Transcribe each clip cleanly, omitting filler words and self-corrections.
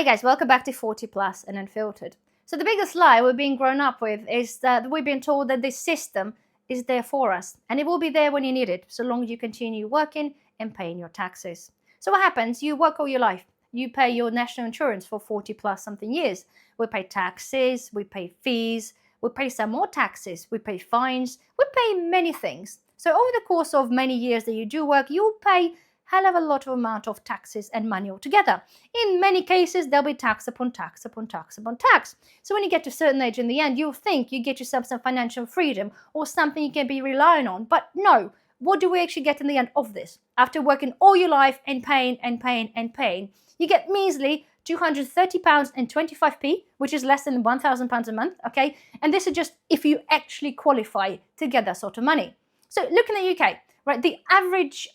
Hi guys, welcome back to 40 Plus and Unfiltered. So the biggest lie we're being grown up with is that we've been told that this system is there for us and it will be there when you need it, so long as you continue working and paying your taxes. So what happens? You work all your life. You pay your national insurance for 40 plus something years. We pay taxes, we pay fees, we pay some more taxes, we pay fines, we pay many things. So over the course of many years that you do work, you'll pay hell of a lot of amount of taxes and money altogether. In many cases, there'll be tax upon tax upon tax upon tax. So when you get to a certain age in the end, you'll think you get yourself some financial freedom or something you can be relying on. But no, what do we actually get in the end of this? After working all your life and paying and paying and paying, you get measly £230 and 25p, which is less than £1,000 a month, okay? And this is just if you actually qualify to get that sort of money. So look in the UK. Right, the average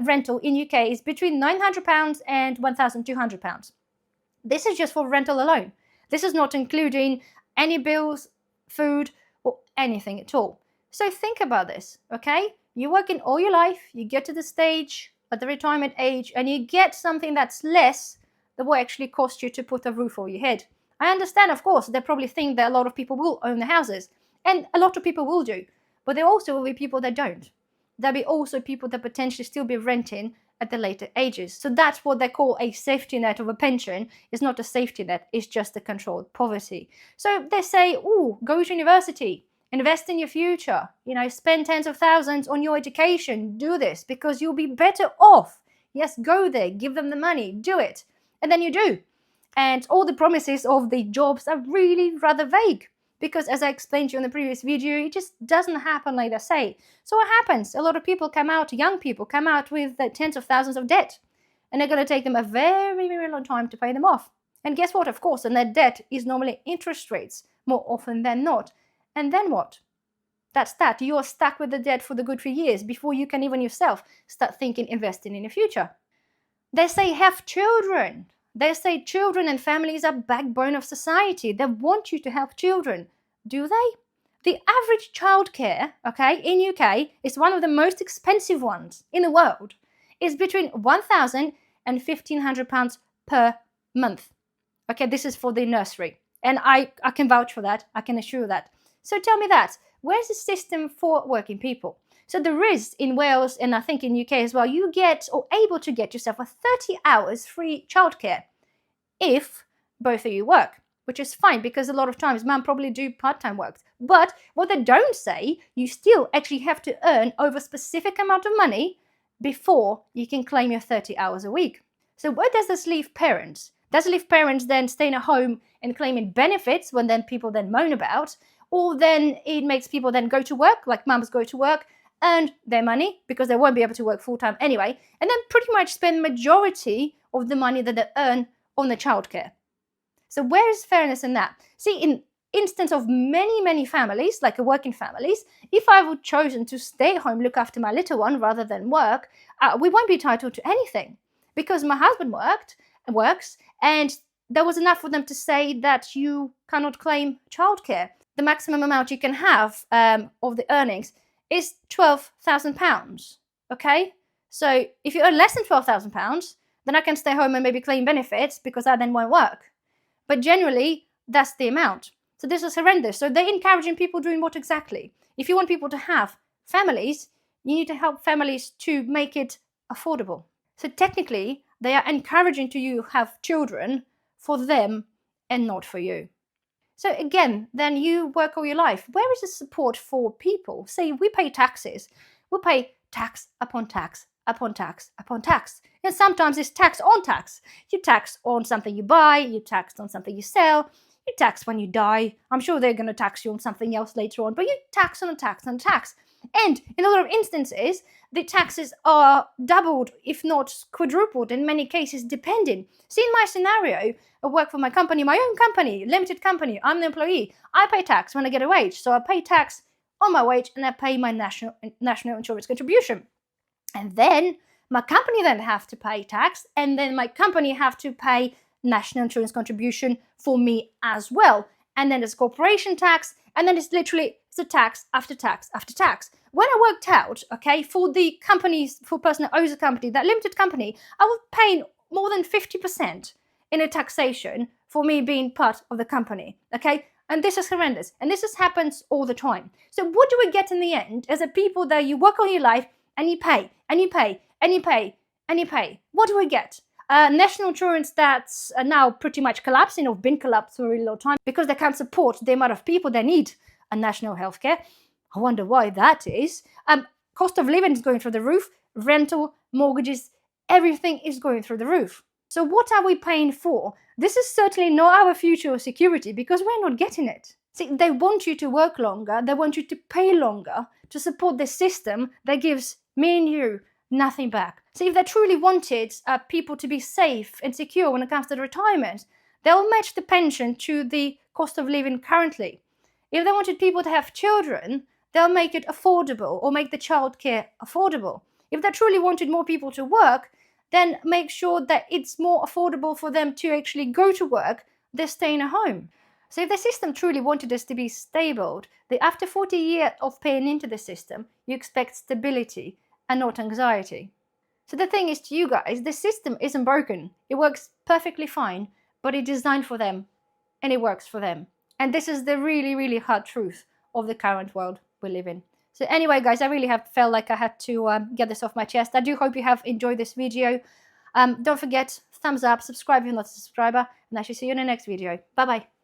rental in UK is between £900 and £1,200. This is just for rental alone. This is not including any bills, food, or anything at all. So think about this, okay? You work in all your life, you get to the stage at the retirement age, and you get something that's less than what actually cost you to put a roof over your head. I understand, of course, they probably think that a lot of people will own the houses, and a lot of people will do, but there also will be people that don't. There'll be also people that potentially still be renting at the later ages. So that's what they call a safety net of a pension. It's not a safety net, it's just a controlled poverty. So they say, oh, go to university, invest in your future, spend tens of thousands on your education, do this because you'll be better off. Yes, go there, give them the money, do it. And then you do. And all the promises of the jobs are really rather vague. Because as I explained to you in the previous video, it just doesn't happen like they say. So what happens? A lot of people come out, young people come out with tens of thousands of debt. And they're going to take them a very, very long time to pay them off. And guess what? Of course, and that debt is normally interest rates more often than not. And then what? That's that. You are stuck with the debt for the good few years before you can even yourself start thinking, investing in the future. They say have children. They say children and families are backbone of society. They want you to have children. Do they? The average childcare, okay, in UK is one of the most expensive ones in the world. It's between £1,000 and £1,500 per month. Okay, this is for the nursery. And I can vouch for that. I can assure that. So tell me that. Where's the system for working people? So there is in Wales, and I think in UK as well, you get or able to get yourself a 30 hours free childcare if both of you work, which is fine because a lot of times mum probably do part-time work. But what they don't say, you still actually have to earn over a specific amount of money before you can claim your 30 hours a week. So where does this leave parents? Does it leave parents then staying at home and claiming benefits when then people then moan about? Or then it makes people then go to work, like mums go to work, earn their money because they won't be able to work full-time anyway, and then pretty much spend majority of the money that they earn on the childcare. So where is fairness in that? See, in instance of many, many families, like working families, if I would chosen to stay home, look after my little one rather than work, we won't be entitled to anything because my husband works, and there was enough for them to say that you cannot claim childcare. The maximum amount you can have of the earnings is £12,000, okay? So if you earn less than £12,000, then I can stay home and maybe claim benefits because I then won't work. But generally, that's the amount. So this is horrendous. So they're encouraging people doing what exactly? If you want people to have families, you need to help families to make it affordable. So technically, they are encouraging you to have children for them and not for you. So again, then you work all your life. Where is the support for people? Say we pay taxes. We pay tax upon tax upon tax upon tax. And sometimes it's tax on tax. You tax on something you buy, you tax on something you sell, you tax when you die. I'm sure they're going to tax you on something else later on, but you tax on a tax on a tax. And in a lot of instances, the taxes are doubled, if not quadrupled, in many cases, depending. See, in my scenario, I work for my company, my own company, limited company. I'm an employee. I pay tax when I get a wage. So I pay tax on my wage and I pay my national insurance contribution. And then my company then have to pay tax, and then my company have to pay national insurance contribution for me as well. And then there's corporation tax, and then it's a tax after tax after tax. When I worked out, okay, for the companies, for person that owns a company, that limited company, I was paying more than 50% in a taxation for me being part of the company, okay? And this is horrendous. And this happens all the time. So what do we get in the end as a people that you work all your life and you pay, and you pay, and you pay, and you pay? What do we get? National insurance that's now pretty much collapsing, or been collapsed for a really long time, because they can't support the amount of people that need a national healthcare. I wonder why that is. Cost of living is going through the roof. Rental, mortgages, everything is going through the roof. So what are we paying for? This is certainly not our future security, because we're not getting it. See, they want you to work longer. They want you to pay longer to support the system that gives me and you nothing back. So if they truly wanted people to be safe and secure when it comes to retirement, they'll match the pension to the cost of living currently. If they wanted people to have children, they'll make it affordable, or make the childcare affordable. If they truly wanted more people to work, then make sure that it's more affordable for them to actually go to work than staying at home. So if the system truly wanted us to be stable, after 40 years of paying into the system, you expect stability and not anxiety. So the thing is, to you guys, the system isn't broken. It works perfectly fine, but it's designed for them and it works for them. And this is the really, really hard truth of the current world we live in. So anyway, guys, I really have felt like I had to get this off my chest. I do hope you have enjoyed this video. Don't forget, thumbs up, subscribe if you're not a subscriber, and I shall see you in the next video. Bye-bye.